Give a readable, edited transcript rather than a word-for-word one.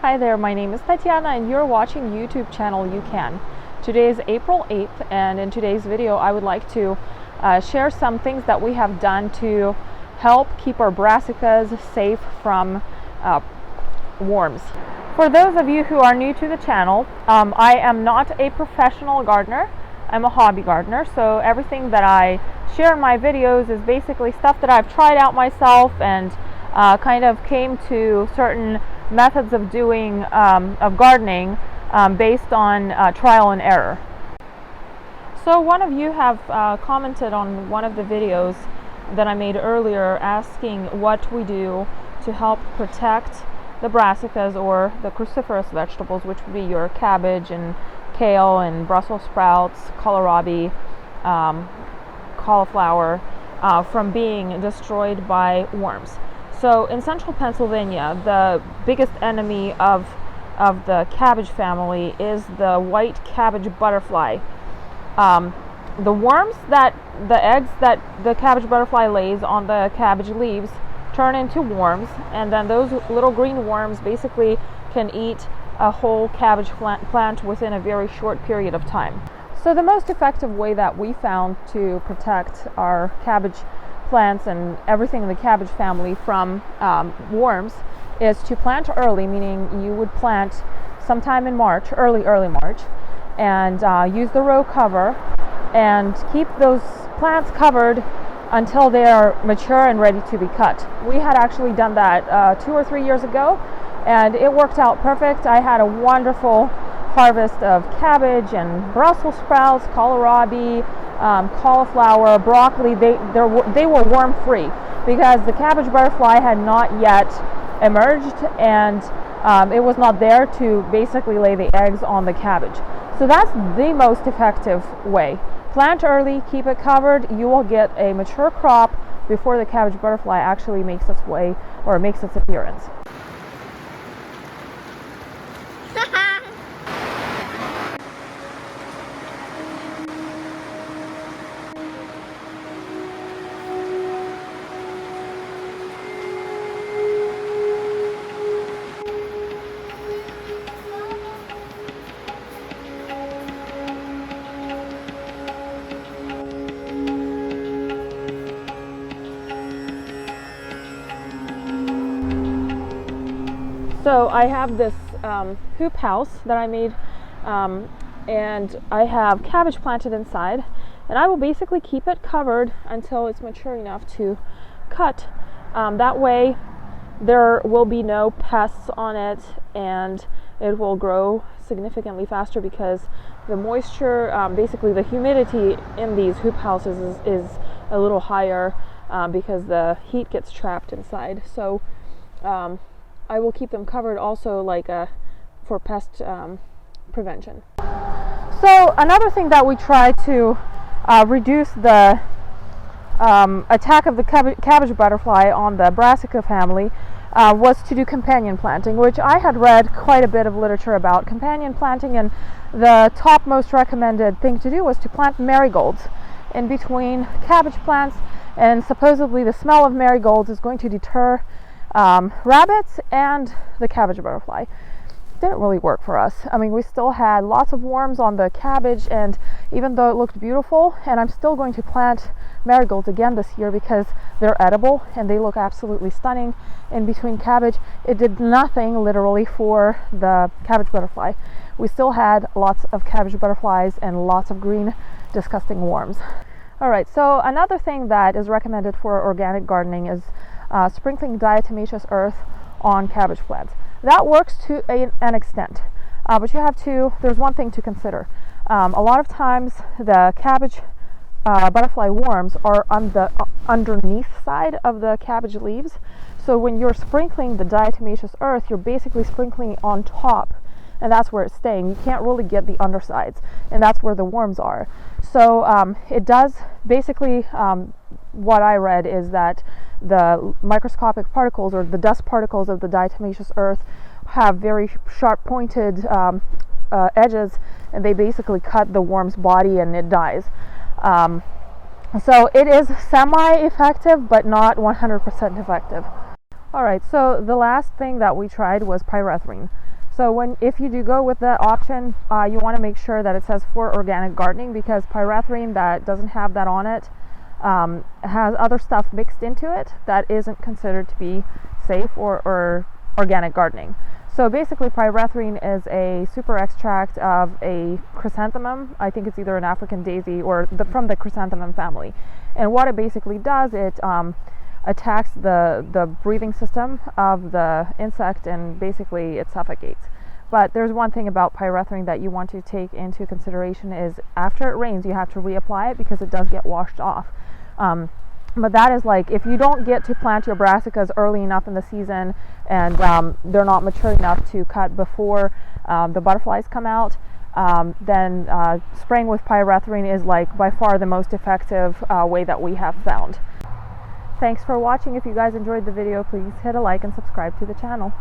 Hi there, my name is Tatiana and you're watching YouTube channel You Can. Today is April 8th and in today's video I would like to share some things that we have done to help keep our brassicas safe from worms. For those of you who are new to the channel, I am not a professional gardener. I'm a hobby gardener, so everything that I share in my videos is basically stuff that I've tried out myself and kind of came to certain methods of doing of gardening based on trial and error. So one of you have commented on one of the videos that I made earlier asking what we do to help protect the brassicas or the cruciferous vegetables, which would be your cabbage and kale and Brussels sprouts, kohlrabi, cauliflower, from being destroyed by worms. So in central Pennsylvania, the biggest enemy of the cabbage family is the white cabbage butterfly. The worms the eggs that the cabbage butterfly lays on the cabbage leaves turn into worms, and then those little green worms basically can eat a whole cabbage plant within a very short period of time. So the most effective way that we found to protect our cabbage plants and everything in the cabbage family from worms is to plant early, meaning you would plant sometime in March, early March, and use the row cover and keep those plants covered until they are mature and ready to be cut. We had actually done that 2 or 3 years ago and it worked out perfect. I had a wonderful harvest of cabbage and Brussels sprouts, kohlrabi, cauliflower, broccoli. They were worm free because the cabbage butterfly had not yet emerged and it was not there to basically lay the eggs on the cabbage. So that's the most effective way. Plant early, keep it covered. You will get a mature crop before the cabbage butterfly actually makes its way or makes its appearance. So I have this hoop house that I made and I have cabbage planted inside, and I will basically keep it covered until it's mature enough to cut. That way there will be no pests on it and it will grow significantly faster because the moisture, basically the humidity in these hoop houses is a little higher because the heat gets trapped inside. So I will keep them covered also for pest prevention. So another thing that we try to reduce the attack of the cabbage butterfly on the Brassica family was to do companion planting, which I had read quite a bit of literature about companion planting, and the top most recommended thing to do was to plant marigolds in between cabbage plants, and supposedly the smell of marigolds is going to deter rabbits and the cabbage butterfly. Didn't really work for us. I mean, we still had lots of worms on the cabbage, and even though it looked beautiful, and I'm still going to plant marigolds again this year because they're edible and they look absolutely stunning in between cabbage, it did nothing literally for the cabbage butterfly. We still had lots of cabbage butterflies and lots of green disgusting worms. Alright, so another thing that is recommended for organic gardening is sprinkling diatomaceous earth on cabbage plants. That works to an extent, but there's one thing to consider. A lot of times the cabbage butterfly worms are on the underneath side of the cabbage leaves, so when you're sprinkling the diatomaceous earth, you're basically sprinkling on top, and that's where it's staying. You can't really get the undersides, and that's where the worms are. So it does basically, what I read is that the microscopic particles or the dust particles of the diatomaceous earth have very sharp pointed edges, and they basically cut the worm's body and it dies. So it is semi-effective but not 100% effective. Alright, so the last thing that we tried was pyrethrin. So if you do go with that option, you want to make sure that it says for organic gardening, because pyrethrin that doesn't have that on it has other stuff mixed into it that isn't considered to be safe or organic gardening. So basically pyrethrin is a super extract of a chrysanthemum. I think it's either an African daisy or from the chrysanthemum family. And what it basically does, it attacks the breathing system of the insect, and basically it suffocates. But there's one thing about pyrethrin that you want to take into consideration is after it rains you have to reapply it, because it does get washed off. But that is like if you don't get to plant your brassicas early enough in the season and they're not mature enough to cut before the butterflies come out, then spraying with pyrethrin is like by far the most effective way that we have found. Thanks for watching. If you guys enjoyed the video, please hit a like and subscribe to the channel.